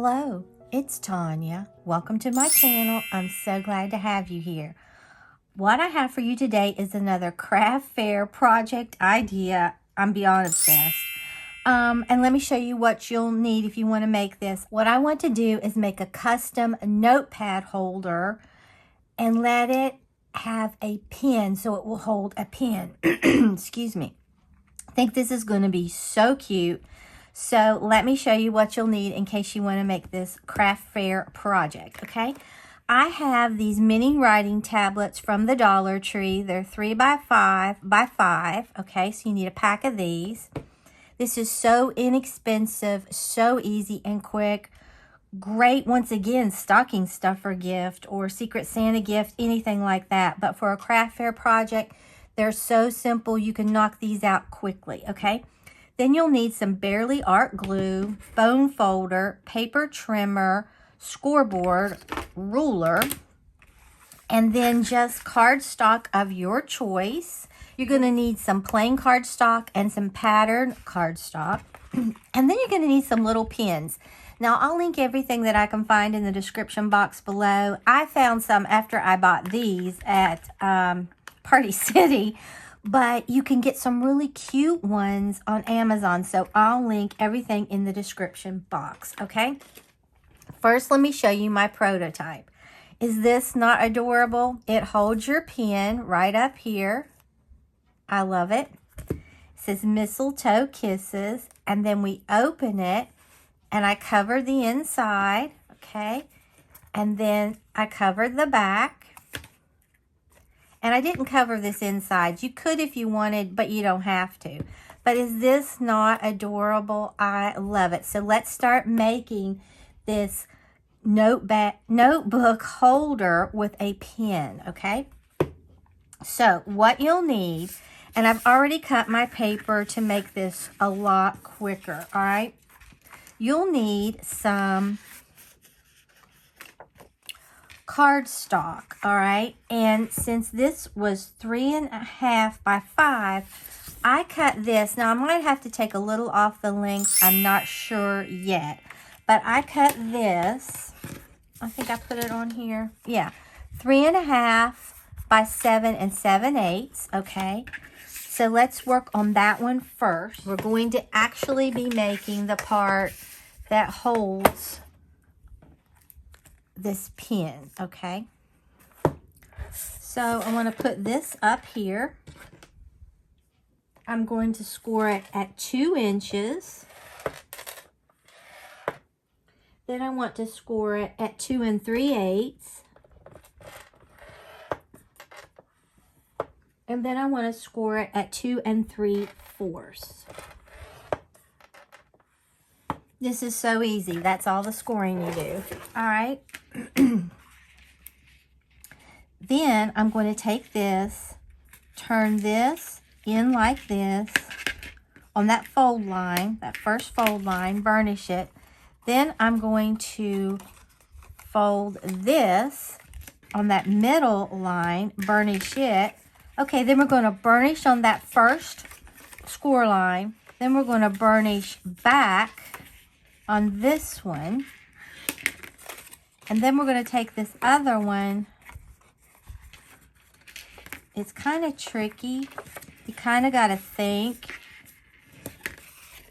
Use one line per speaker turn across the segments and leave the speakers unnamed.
Hello, it's Tanya. Welcome to my channel. I'm so glad to have you here. What I have for you today is another craft fair project idea. I'm beyond obsessed. And let me show you what you'll need if you want to make this. What I want to do is make a custom notepad holder and let it have a pen so it will hold a pen. Excuse me. I think this is going to be so cute. So let me show you what you'll need in case you want to make this craft fair project, okay? I have these mini writing tablets from the Dollar Tree. They're 3x5, okay? So you need a pack of these. This is so inexpensive, so easy and quick. Great, once again, stocking stuffer gift or Secret Santa gift, anything like that. But for a craft fair project, they're so simple, you can knock these out quickly, okay? Then you'll need some Barely Art glue, foam folder, paper trimmer, scoreboard, ruler, and then just cardstock of your choice. You're going to need some plain cardstock and some patterned cardstock. And then you're going to need some little pins. Now, I'll link everything that I can find in the description box below. I found some after I bought these at Party City. But you can get some really cute ones on Amazon. So I'll link everything in the description box, okay? First, let me show you my prototype. Is this not adorable? It holds your pen right up here. I love it. It says Mistletoe Kisses. And then we open it and I cover the inside, okay? And then I covered the back. And I didn't cover this inside. You could if you wanted, but you don't have to. But is this not adorable? I love it. So let's start making this notebook holder with a pen, okay? So what you'll need, and I've already cut my paper to make this a lot quicker, all right? You'll need some cardstock, all right? And since this was 3.5 by 5, I cut this. Now I might have to take a little off the length. I'm not sure yet, but I cut this. I think I put it on here. Yeah, 3.5 by 7 7/8. Okay, so let's work on that one first. We're going to actually be making the part that holds this pin, okay? So I want to put this up here. I'm going to score it at 2 inches. Then I want to score it at 2 3/8. And then I want to score it at 2 3/4. This is so easy. That's all the scoring you do. All right. Then I'm going to take this, turn this in like this on that fold line, that first fold line, burnish it. Then I'm going to fold this on that middle line, burnish it. Okay, then we're going to burnish on that first score line. Then we're going to burnish back on this one. And then we're going to take this other one. It's kind of tricky. You kind of got to think.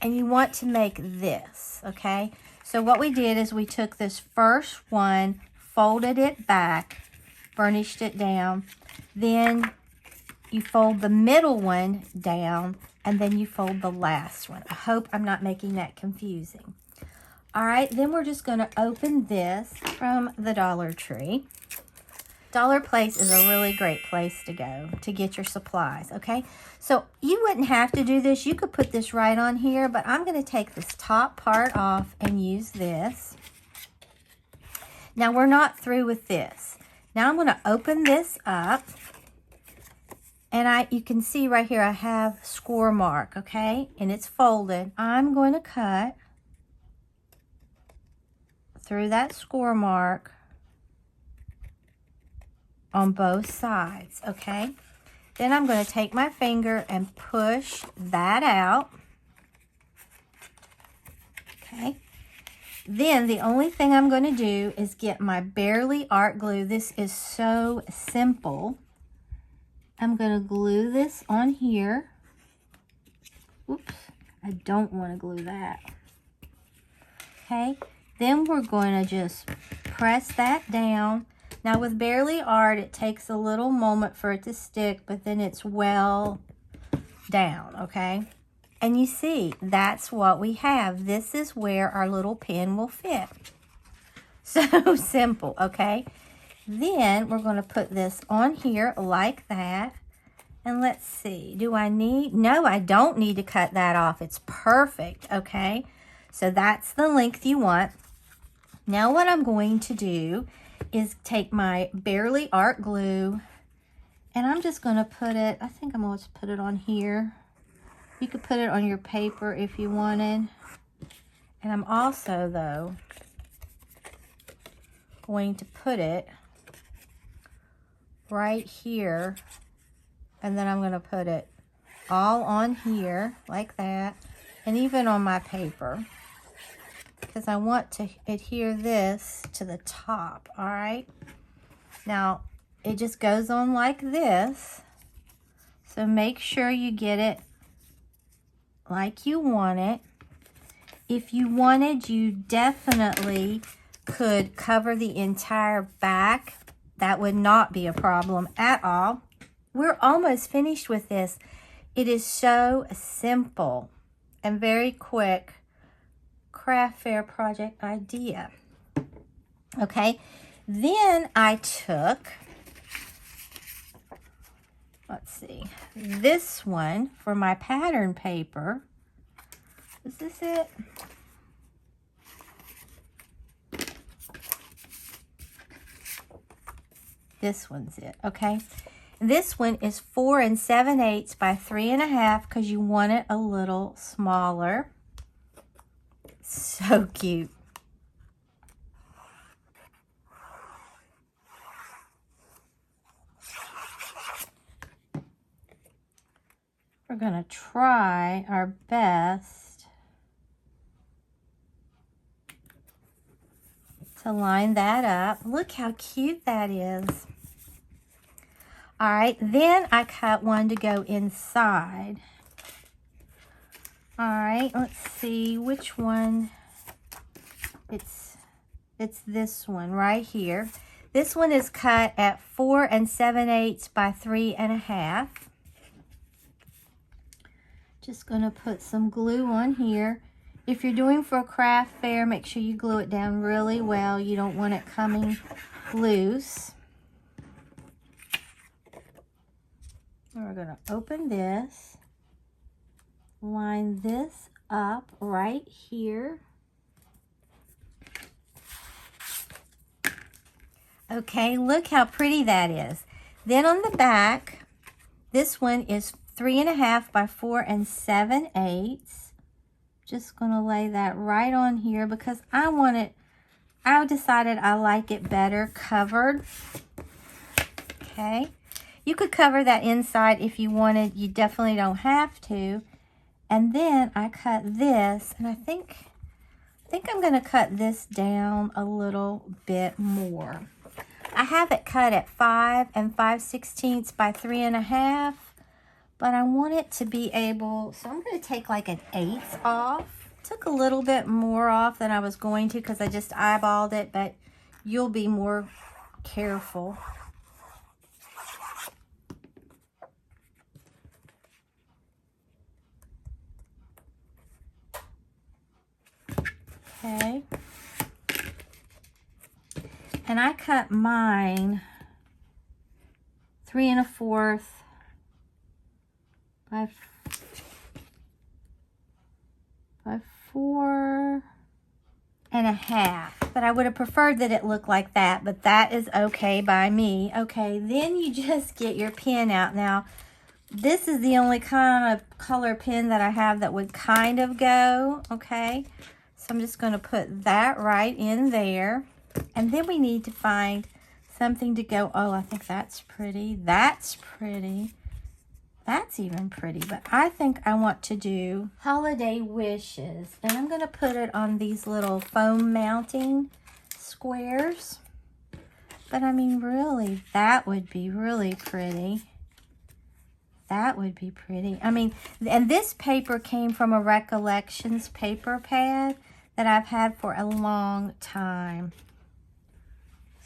And you want to make this, okay? So what we did is we took this first one, folded it back, burnished it down. Then you fold the middle one down, and then you fold the last one. I hope I'm not making that confusing. All right, then we're just going to open this from the Dollar Tree. Dollar Place is a really great place to go to get your supplies, okay? So you wouldn't have to do this. You could put this right on here, but I'm going to take this top part off and use this. Now, we're not through with this. Now, I'm going to open this up. And you can see right here I have score mark, okay? And it's folded. I'm going to cut through that score mark on both sides, okay? Then I'm going to take my finger and push that out, okay? Then the only thing I'm going to do is get my Barely Art glue. This is so simple. I'm going to glue this on here. Oops, I don't want to glue that. Okay, then we're going to just press that down. Now with Barely Art, it takes a little moment for it to stick, but then it's well down, okay? And you see, that's what we have. This is where our little pen will fit. So simple, okay? Then we're going to put this on here like that. And let's see, do I need, no, I don't need to cut that off. It's perfect, okay? So that's the length you want. Now what I'm going to do is take my Barely Art glue, and I'm just going to put it, I think I'm going to put it on here. You could put it on your paper if you wanted. And I'm also, though, going to put it right here. And then I'm going to put it all on here like that. And even on my paper. Because I want to adhere this to the top, all right? Now, it just goes on like this. So make sure you get it like you want it. If you wanted, you definitely could cover the entire back. That would not be a problem at all. We're almost finished with this. It is so simple and very quick craft fair project idea. Okay, then I took, let's see, this one for my pattern paper. Is this it? This one's it, okay? This one is 4 7/8 by 3 1/2 because you want it a little smaller. So cute. We're going to try our best to line that up. Look how cute that is. All right, then I cut one to go inside. All right, let's see which one. It's this one right here. This one is cut at 4 7/8 by 3 1/2. Just gonna put some glue on here. If you're doing for a craft fair, make sure you glue it down really well. You don't want it coming loose. And we're gonna open this, line this up right here. Okay, look how pretty that is. Then on the back, this one is 3 1/2 by 4 7/8. Just gonna lay that right on here because I want it, I decided I like it better covered. Okay, you could cover that inside if you wanted. You definitely don't have to. And then I cut this, and I think I'm gonna cut this down a little bit more. I have it cut at 5 5/16 by 3 1/2, but I want it to be able, so I'm going to take like an 1/8 off. Took a little bit more off than I was going to because I just eyeballed it, but you'll be more careful. Okay. And I cut mine 3 1/4 by 4 1/2. But I would have preferred that it looked like that, but that is okay by me. Okay, then you just get your pen out. Now, this is the only kind of color pen that I have that would kind of go, okay? So I'm just going to put that right in there. And then we need to find something to go, oh, I think that's pretty. That's pretty. That's even pretty, but I think I want to do holiday wishes. And I'm going to put it on these little foam mounting squares. But I mean, really, that would be really pretty. That would be pretty. I mean, and this paper came from a Recollections paper pad that I've had for a long time.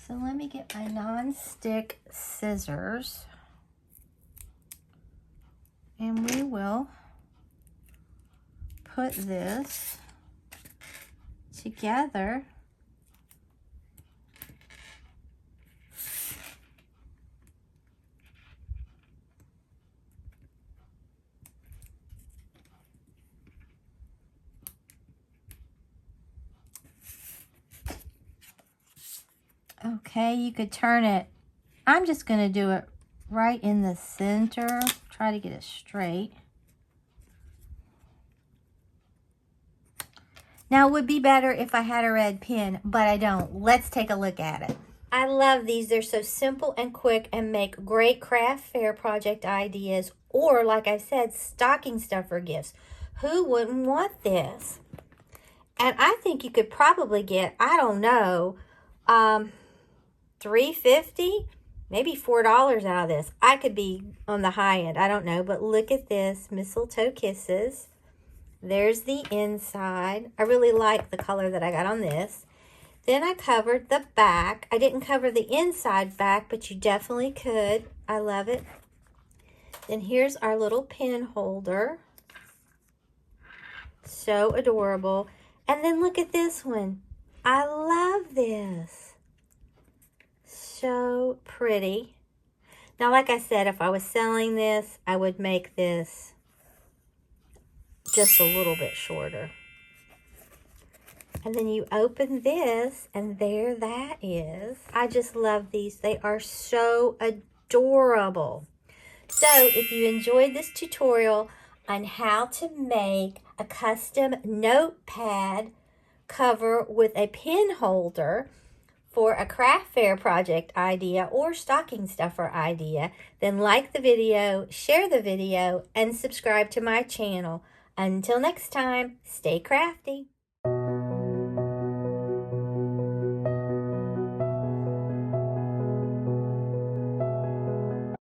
So let me get my non-stick scissors. And we will put this together. Okay, you could turn it. I'm just going to do it right in the center. Try to get it straight. Now, it would be better if I had a red pen, but I don't. Let's take a look at it. I love these. They're so simple and quick and make great craft fair project ideas, or, like I said, stocking stuffer gifts. Who wouldn't want this? And I think you could probably get, I don't know, $3.50, maybe $4 out of this. I could be on the high end, I don't know, but look at this, mistletoe kisses. There's the inside. I really like the color that I got on this. Then I covered the back. I didn't cover the inside back, but you definitely could. I love it. Then here's our little pen holder. So adorable. And then look at this one. I love this. So pretty. Now, like I said, if I was selling this, I would make this just a little bit shorter. And then you open this, and there that is. I just love these. They are so adorable. So, if you enjoyed this tutorial on how to make a custom notepad cover with a pen holder for a craft fair project idea or stocking stuffer idea, then like the video, share the video, and subscribe to my channel. Until next time, stay crafty.